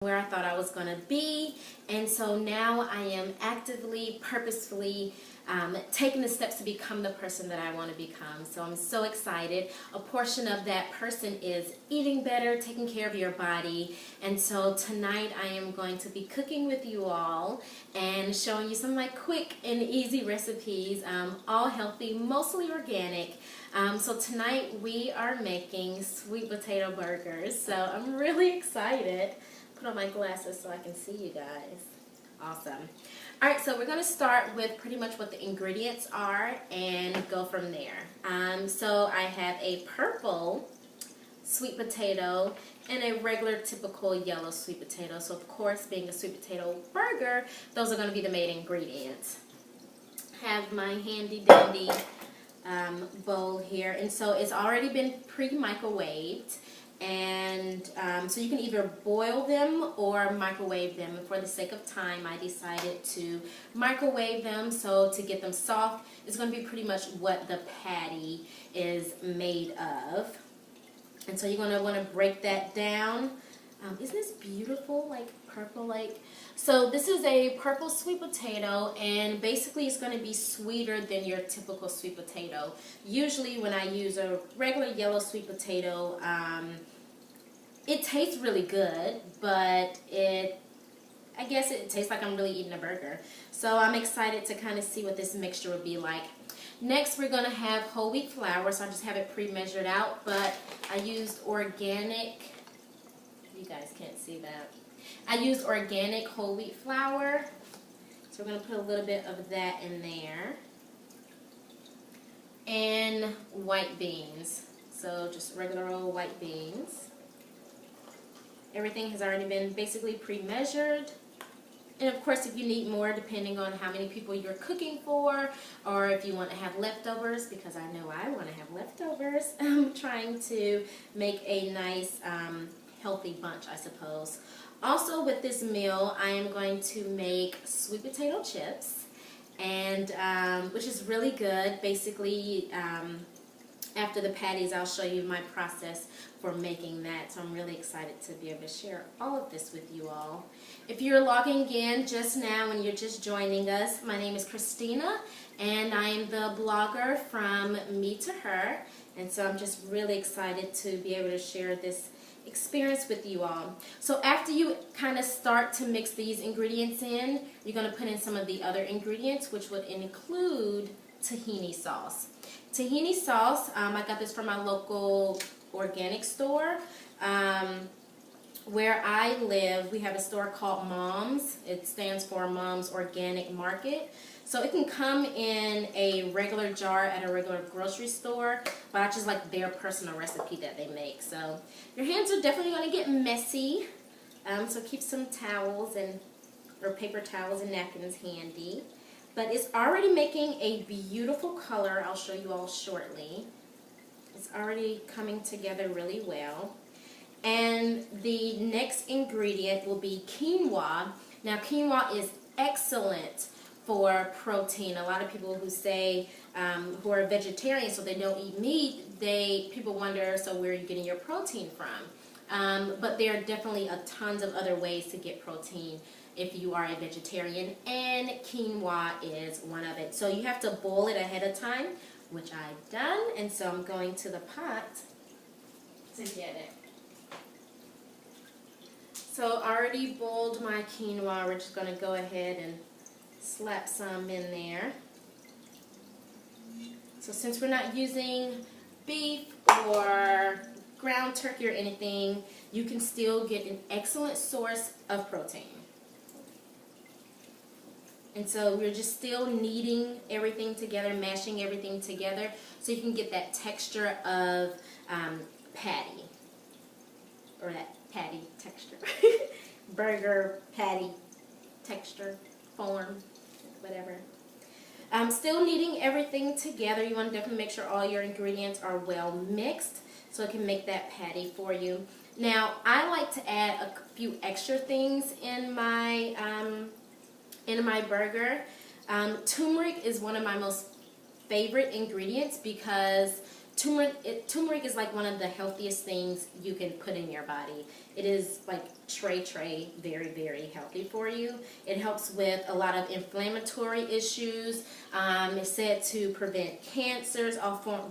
where I thought I was going to be, and so now I am actively, purposefully taking the steps to become the person that I want to become. So I'm so excited. A portion of that person is eating better, taking care of your body, and so tonight I am going to be cooking with you all and showing you some of my quick and easy recipes, all healthy, mostly organic. So tonight we are making sweet potato burgers, so I'm really excited. Put on my glasses so I can see you guys. Awesome. Alright, so we're going to start with pretty much what the ingredients are and go from there. So I have a purple sweet potato and a regular typical yellow sweet potato. So of course, being a sweet potato burger, those are going to be the main ingredients. Have my handy dandy bowl here, and so it's already been pre-microwaved. And so you can either boil them or microwave them. And for the sake of time, I decided to microwave them. So to get them soft, it's going to be pretty much what the patty is made of. And so you're going to want to break that down. Isn't this beautiful, like purple, like? So this is a purple sweet potato, and basically it's going to be sweeter than your typical sweet potato. Usually when I use a regular yellow sweet potato, it tastes really good, but I guess it tastes like I'm really eating a burger. So I'm excited to kind of see what this mixture will be like. Next, we're going to have whole wheat flour, so I just have it pre-measured out, but I used organic. You guys can't see that. I used organic whole wheat flour, so we're going to put a little bit of that in there. And white beans, so just regular old white beans. Everything has already been basically pre-measured. And of course, if you need more, depending on how many people you're cooking for, or if you want to have leftovers, because I know I want to have leftovers, I'm trying to make a nice healthy bunch, I suppose. Also with this meal, I am going to make sweet potato chips, and which is really good. Basically, after the patties, I'll show you my process for making that. So I'm really excited to be able to share all of this with you all. If you're logging in just now and you're just joining us, my name is Christina, and I am the blogger from Me to Her. And so I'm just really excited to be able to share this experience with you all. So after you kind of start to mix these ingredients in, you're going to put in some of the other ingredients, which would include tahini sauce. Tahini sauce, I got this from my local organic store. Where I live, we have a store called Mom's. It stands for Mom's Organic Market. So it can come in a regular jar at a regular grocery store, but I just like their personal recipe that they make. So your hands are definitely going to get messy. So keep some towels or paper towels and napkins handy. But it's already making a beautiful color. I'll show you all shortly. It's already coming together really well. And the next ingredient will be quinoa. Now quinoa is excellent for protein. A lot of people who say, who are vegetarian, so they don't eat meat, people wonder, so where are you getting your protein from? But there are definitely tons of other ways to get protein if you are a vegetarian, and quinoa is one of it. So you have to boil it ahead of time, which I've done, and so I'm going to the pot to get it. So I already boiled my quinoa. We're just going to go ahead and slap some in there. So since we're not using beef or ground turkey or anything, you can still get an excellent source of protein. And so we're just still kneading everything together, mashing everything together, so you can get that texture of patty, or that patty texture, burger patty texture, form, whatever. Still kneading everything together. You want to definitely make sure all your ingredients are well mixed so it can make that patty for you. Now, I like to add a few extra things in my burger. Turmeric is one of my most favorite ingredients because turmeric is like one of the healthiest things you can put in your body. It is like very, very healthy for you. It helps with a lot of inflammatory issues. It's said to prevent cancers,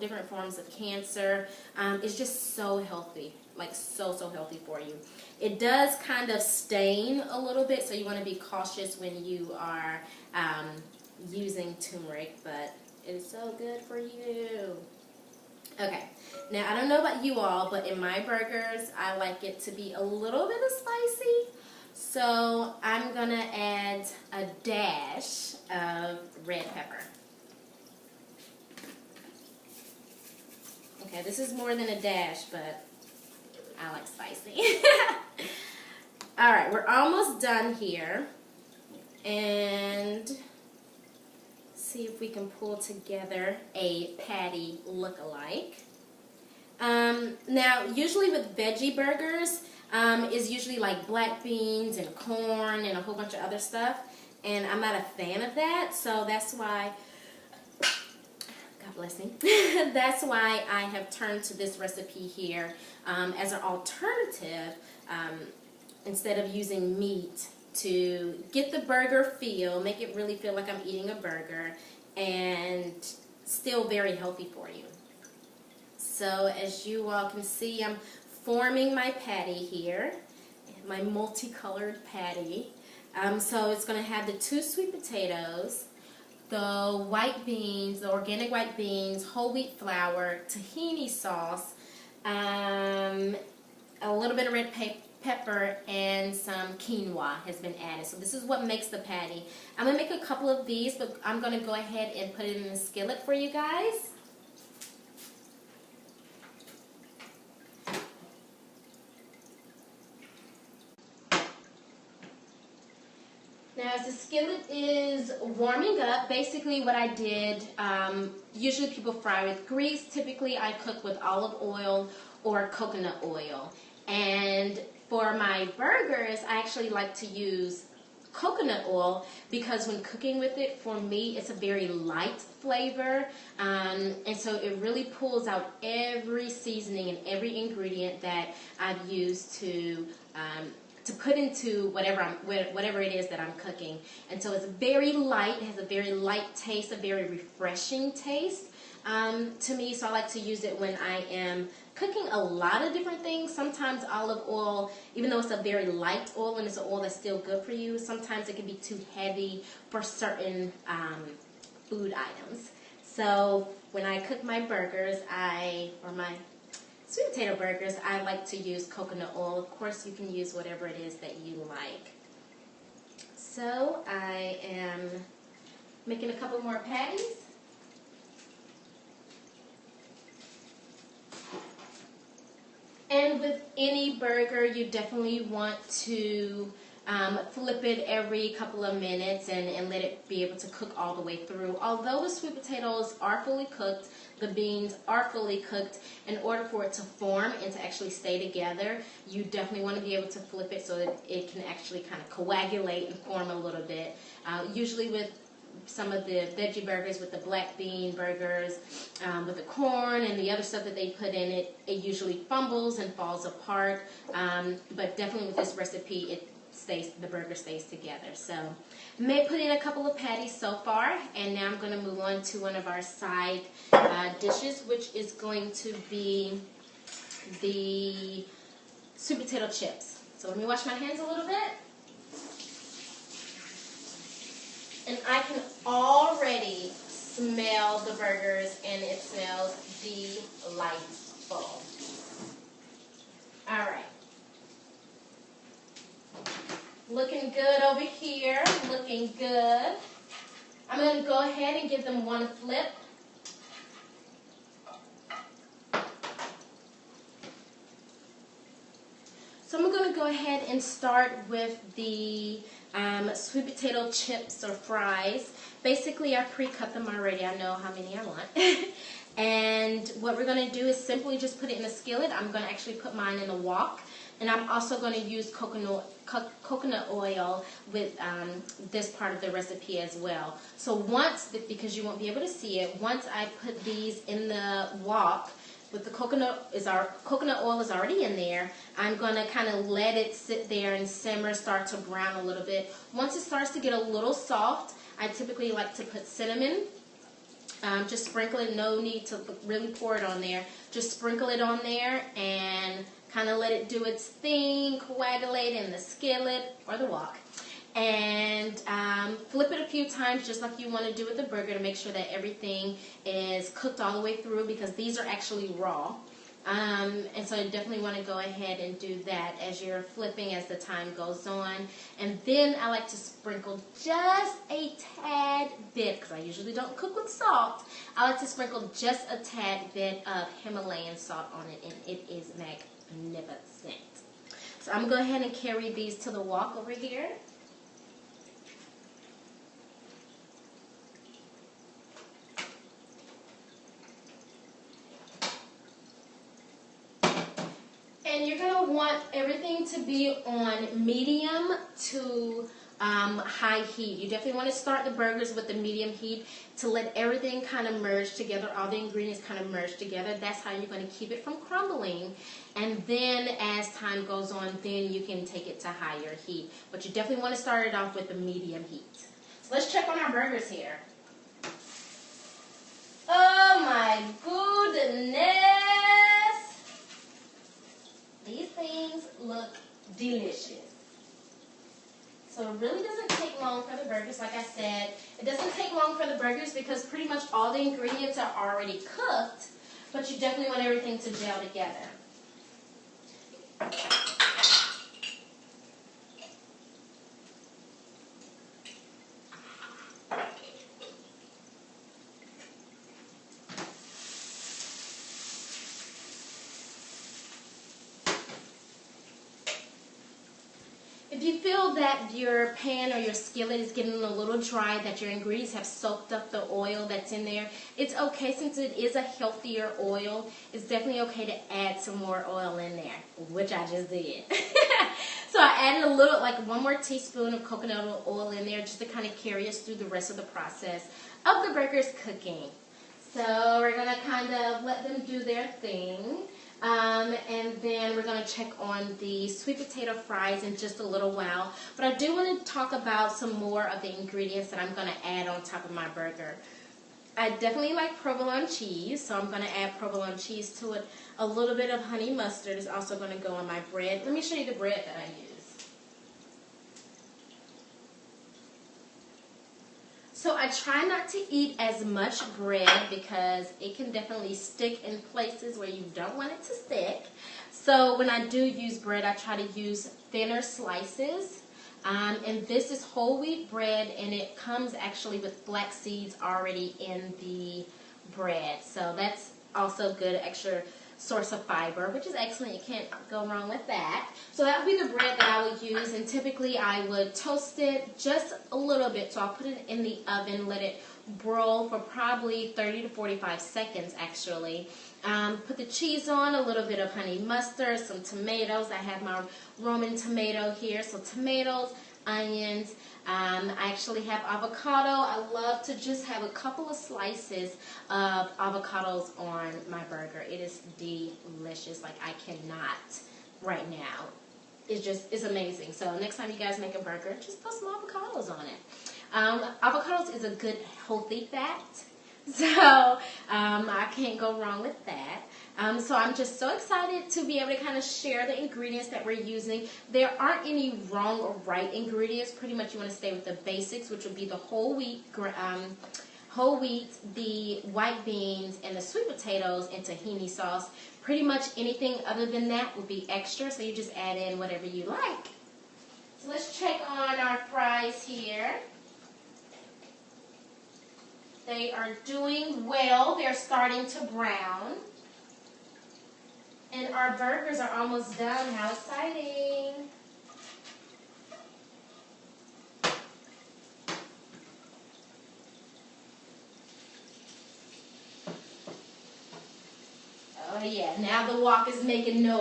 different forms of cancer. It's just so healthy, like so healthy for you. It does kind of stain a little bit, so you want to be cautious when you are using turmeric, but it is so good for you. Okay, now I don't know about you all, but in my burgers, I like it to be a little bit of spicy. So I'm gonna add a dash of red pepper. Okay, this is more than a dash, but I like spicy. All right, we're almost done here. And see if we can pull together a patty look-alike. Now, usually with veggie burgers, is usually like black beans and corn and a whole bunch of other stuff. And I'm not a fan of that, so that's why, God bless me, that's why I have turned to this recipe here as an alternative instead of using meat, to get the burger feel, make it really feel like I'm eating a burger, and still very healthy for you. So as you all can see, I'm forming my patty here, my multicolored patty. So it's going to have the 2 sweet potatoes, the white beans, the organic white beans, whole wheat flour, tahini sauce, a little bit of red pepper, and some quinoa has been added. So this is what makes the patty. I'm going to make a couple of these, but I'm going to go ahead and put it in a skillet for you guys. Now, as the skillet is warming up, basically what I did, usually people fry with grease. Typically, I cook with olive oil or coconut oil. And for my burgers, I actually like to use coconut oil because when cooking with it, for me, it's a very light flavor. And so it really pulls out every seasoning and every ingredient that I've used to put into whatever it is that I'm cooking. And so it's very light, it has a very light taste, a very refreshing taste to me. So I like to use it when I am cooking a lot of different things. Sometimes olive oil, even though it's a very light oil and it's an oil that's still good for you, sometimes it can be too heavy for certain food items. So when I cook my burgers, or my sweet potato burgers, I like to use coconut oil. Of course, you can use whatever it is that you like. So I am making a couple more patties. And with any burger, you definitely want to flip it every couple of minutes and let it be able to cook all the way through. Although the sweet potatoes are fully cooked, the beans are fully cooked, in order for it to form and to actually stay together, you definitely want to be able to flip it so that it can actually kind of coagulate and form a little bit. Usually with some of the veggie burgers, with the black bean burgers, with the corn and the other stuff that they put in it, it usually fumbles and falls apart. But definitely with this recipe, the burger stays together. So I may put in a couple of patties so far, and now I'm going to move on to one of our side dishes, which is going to be the sweet potato chips. So let me wash my hands a little bit. And I can already smell the burgers, and it smells delightful. All right. Looking good over here, looking good. I'm going to go ahead and give them one flip. So I'm going to go ahead and start with the sweet potato chips or fries. Basically, I pre-cut them already. I know how many I want. And what we're going to do is simply just put it in a skillet. I'm going to actually put mine in a wok And I'm also going to use coconut oil with this part of the recipe as well. So once, because you won't be able to see it, once I put these in the wok, with the coconut oil is already in there, I'm going to kind of let it sit there and simmer, start to brown a little bit. Once it starts to get a little soft, I typically like to put cinnamon. Just sprinkle it, no need to really pour it on there. Just sprinkle it on there and kind of let it do its thing, coagulate in the skillet or the wok. And flip it a few times just like you want to do with the burger to make sure that everything is cooked all the way through, because these are actually raw. And so you definitely want to go ahead and do that as you're flipping as the time goes on. And then I like to sprinkle just a tad bit, because I usually don't cook with salt. I like to sprinkle just a tad bit of Himalayan salt on it, and it is magnificent. So I'm going to go ahead and carry these to the wok over here. And you're going to want everything to be on medium to high heat. You definitely want to start the burgers with the medium heat to let everything kind of merge together, all the ingredients kind of merge together. That's how you're going to keep it from crumbling. And then as time goes on, then you can take it to higher heat. But you definitely want to start it off with the medium heat. So let's check on our burgers here. Oh my goodness! These things look delicious. So it really doesn't take long for the burgers. Like I said, it doesn't take long for the burgers because pretty much all the ingredients are already cooked, but you definitely want everything to gel together. If you feel that your pan or your skillet is getting a little dry, that your ingredients have soaked up the oil that's in there, it's okay. Since it is a healthier oil, it's definitely okay to add some more oil in there, which I just did. So I added a little, like 1 more teaspoon of coconut oil in there just to kind of carry us through the rest of the process of the burgers cooking. So we're going to kind of let them do their thing. And then we're going to check on the sweet potato fries in just a little while. But I do want to talk about some more of the ingredients that I'm going to add on top of my burger. I definitely like provolone cheese, so I'm going to add provolone cheese to it. A little bit of honey mustard is also going to go on my bread. Let me show you the bread that I use. So I try not to eat as much bread because it can definitely stick in places where you don't want it to stick. So when I do use bread, I try to use thinner slices. And this is whole wheat bread, and it comes actually with flax seeds already in the bread. So that's also good extra source of fiber, which is excellent. You can't go wrong with that. So that would be the bread that I would use, and typically I would toast it just a little bit. So I'll put it in the oven, let it broil for probably 30 to 45 seconds actually. Put the cheese on, a little bit of honey mustard, some tomatoes. I have my Roman tomato here, so tomatoes, onions. I actually have avocado. I love to just have a couple of slices of avocados on my burger. It is delicious. Like, I cannot right now. It's amazing. So next time you guys make a burger, just put some avocados on it. Avocados is a good healthy fat. So I can't go wrong with that. So I'm just so excited to be able to kind of share the ingredients that we're using. There aren't any wrong or right ingredients. Pretty much you want to stay with the basics, which would be the whole wheat, the white beans, and the sweet potatoes and tahini sauce. Pretty much anything other than that would be extra, so you just add in whatever you like. So let's check on our fries here. They are doing well. They're starting to brown. And our burgers are almost done. How exciting. Oh yeah, now the wok is making noise.